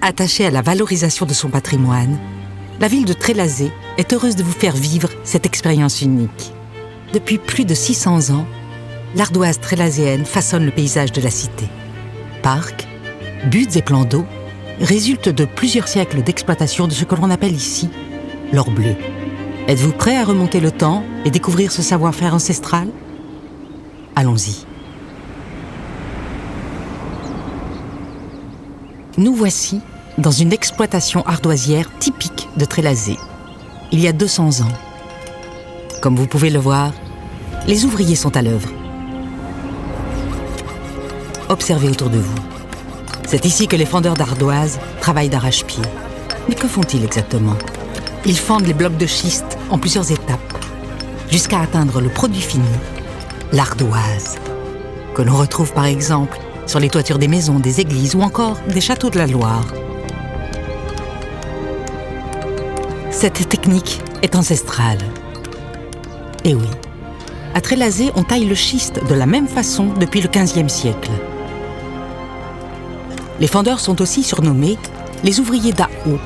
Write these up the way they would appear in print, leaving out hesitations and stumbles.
Attachée à la valorisation de son patrimoine, la ville de Trélazé est heureuse de vous faire vivre cette expérience unique. Depuis plus de 600 ans, l'ardoise trélazéenne façonne le paysage de la cité. Parcs, buttes et plans d'eau résultent de plusieurs siècles d'exploitation de ce que l'on appelle ici l'or bleu. Êtes-vous prêt à remonter le temps et découvrir ce savoir-faire ancestral ? Allons-y. Nous voici dans une exploitation ardoisière typique de Trélazé, il y a 200 ans. Comme vous pouvez le voir, les ouvriers sont à l'œuvre. Observez autour de vous. C'est ici que les fendeurs d'ardoise travaillent d'arrache-pied. Mais que font-ils exactement ? Ils fendent les blocs de schiste en plusieurs étapes, jusqu'à atteindre le produit fini, l'ardoise, que l'on retrouve par exemple sur les toitures des maisons, des églises ou encore des châteaux de la Loire. Cette technique est ancestrale. Et oui, à Trélazé, on taille le schiste de la même façon depuis le XVe siècle. Les fendeurs sont aussi surnommés les ouvriers d'à haut,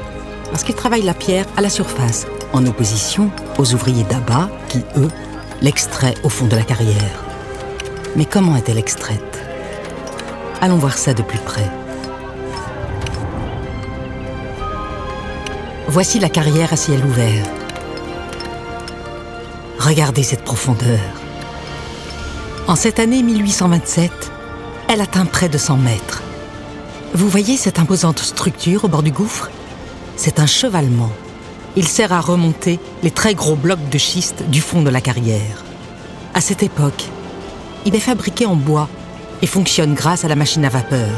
parce qu'ils travaillent la pierre à la surface, en opposition aux ouvriers d'à bas qui, eux, l'extraient au fond de la carrière. Mais comment est-elle extraite ? Allons voir ça de plus près. Voici la carrière à ciel ouvert. Regardez cette profondeur. En cette année 1827, elle atteint près de 100 mètres. Vous voyez cette imposante structure au bord du gouffre ? C'est un chevalement. Il sert à remonter les très gros blocs de schiste du fond de la carrière. À cette époque, il est fabriqué en bois et fonctionne grâce à la machine à vapeur.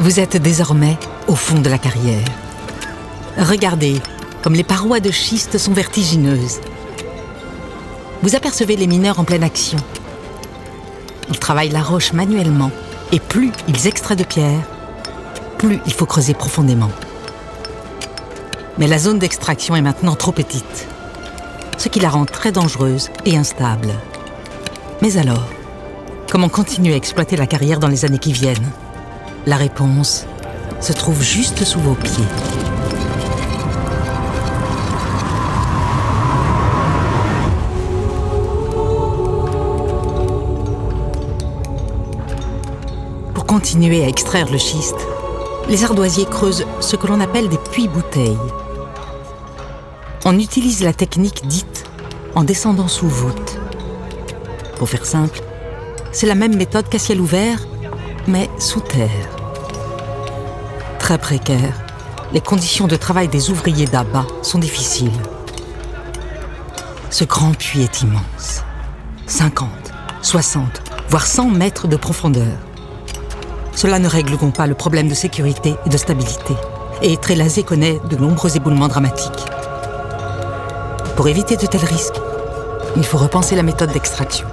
Vous êtes désormais au fond de la carrière. Regardez comme les parois de schiste sont vertigineuses. Vous apercevez les mineurs en pleine action. Ils travaillent la roche manuellement. Et plus ils extraient de pierre, plus il faut creuser profondément. Mais la zone d'extraction est maintenant trop petite, ce qui la rend très dangereuse et instable. Mais alors, comment continuer à exploiter la carrière dans les années qui viennent ? La réponse se trouve juste sous vos pieds. Pour continuer à extraire le schiste, les ardoisiers creusent ce que l'on appelle des puits-bouteilles. On utilise la technique dite en descendant sous voûte. Pour faire simple, c'est la même méthode qu'à ciel ouvert, mais sous terre. Très précaire, les conditions de travail des ouvriers d'à-bas sont difficiles. Ce grand puits est immense. 50, 60, voire 100 mètres de profondeur. Cela ne règle donc pas le problème de sécurité et de stabilité. Et Trélazé connaît de nombreux éboulements dramatiques. Pour éviter de tels risques, il faut repenser la méthode d'extraction.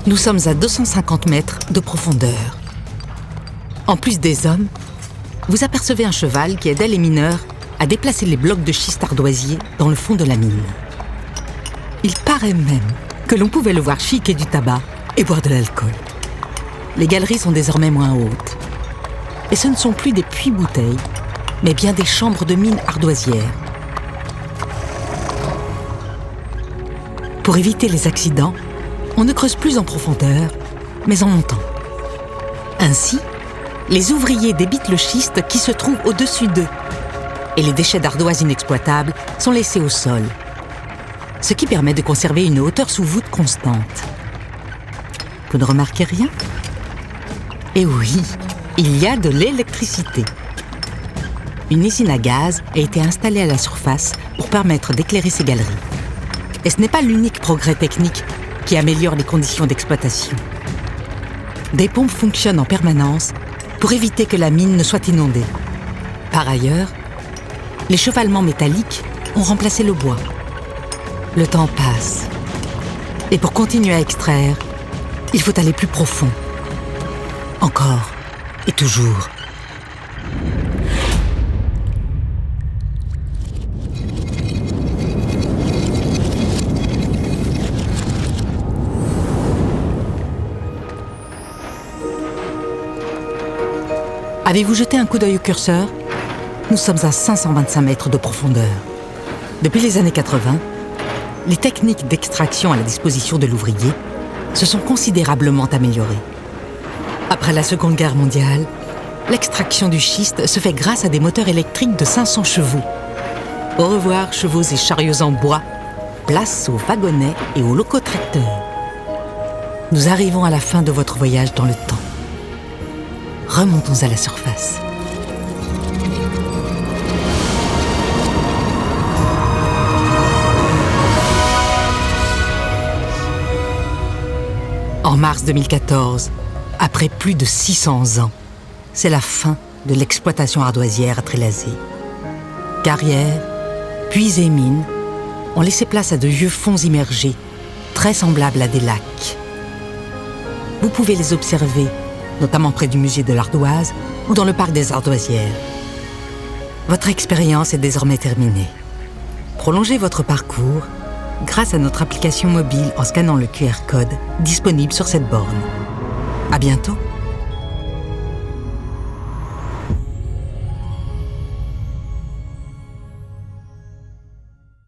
Nous sommes à 250 mètres de profondeur. En plus des hommes, vous apercevez un cheval qui aidait les mineurs à déplacer les blocs de schiste ardoisier dans le fond de la mine. Il paraît même que l'on pouvait le voir chiquer du tabac et boire de l'alcool. Les galeries sont désormais moins hautes. Et ce ne sont plus des puits-bouteilles, mais bien des chambres de mine ardoisières. Pour éviter les accidents, on ne creuse plus en profondeur, mais en montant. Ainsi, les ouvriers débitent le schiste qui se trouve au-dessus d'eux, et les déchets d'ardoise inexploitables sont laissés au sol, ce qui permet de conserver une hauteur sous voûte constante. Vous ne remarquez rien ? Eh oui, il y a de l'électricité. Une usine à gaz a été installée à la surface pour permettre d'éclairer ces galeries. Et ce n'est pas l'unique progrès technique qui améliore les conditions d'exploitation. Des pompes fonctionnent en permanence pour éviter que la mine ne soit inondée. Par ailleurs, les chevalements métalliques ont remplacé le bois. Le temps passe. Et pour continuer à extraire, il faut aller plus profond. Encore et toujours. Avez-vous jeté un coup d'œil au curseur ? Nous sommes à 525 mètres de profondeur. Depuis les années 80, les techniques d'extraction à la disposition de l'ouvrier se sont considérablement améliorées. Après la Seconde Guerre mondiale, l'extraction du schiste se fait grâce à des moteurs électriques de 500 chevaux. Au revoir, chevaux et chariots en bois. Place aux wagonnets et aux locotracteurs. Nous arrivons à la fin de votre voyage dans le temps. Remontons à la surface. En mars 2014, après plus de 600 ans, c'est la fin de l'exploitation ardoisière à Trélazé. Carrières, puits et mines ont laissé place à de vieux fonds immergés, très semblables à des lacs. Vous pouvez les observer, notamment près du musée de l'Ardoise ou dans le parc des Ardoisières. Votre expérience est désormais terminée. Prolongez votre parcours grâce à notre application mobile en scannant le QR code disponible sur cette borne. À bientôt!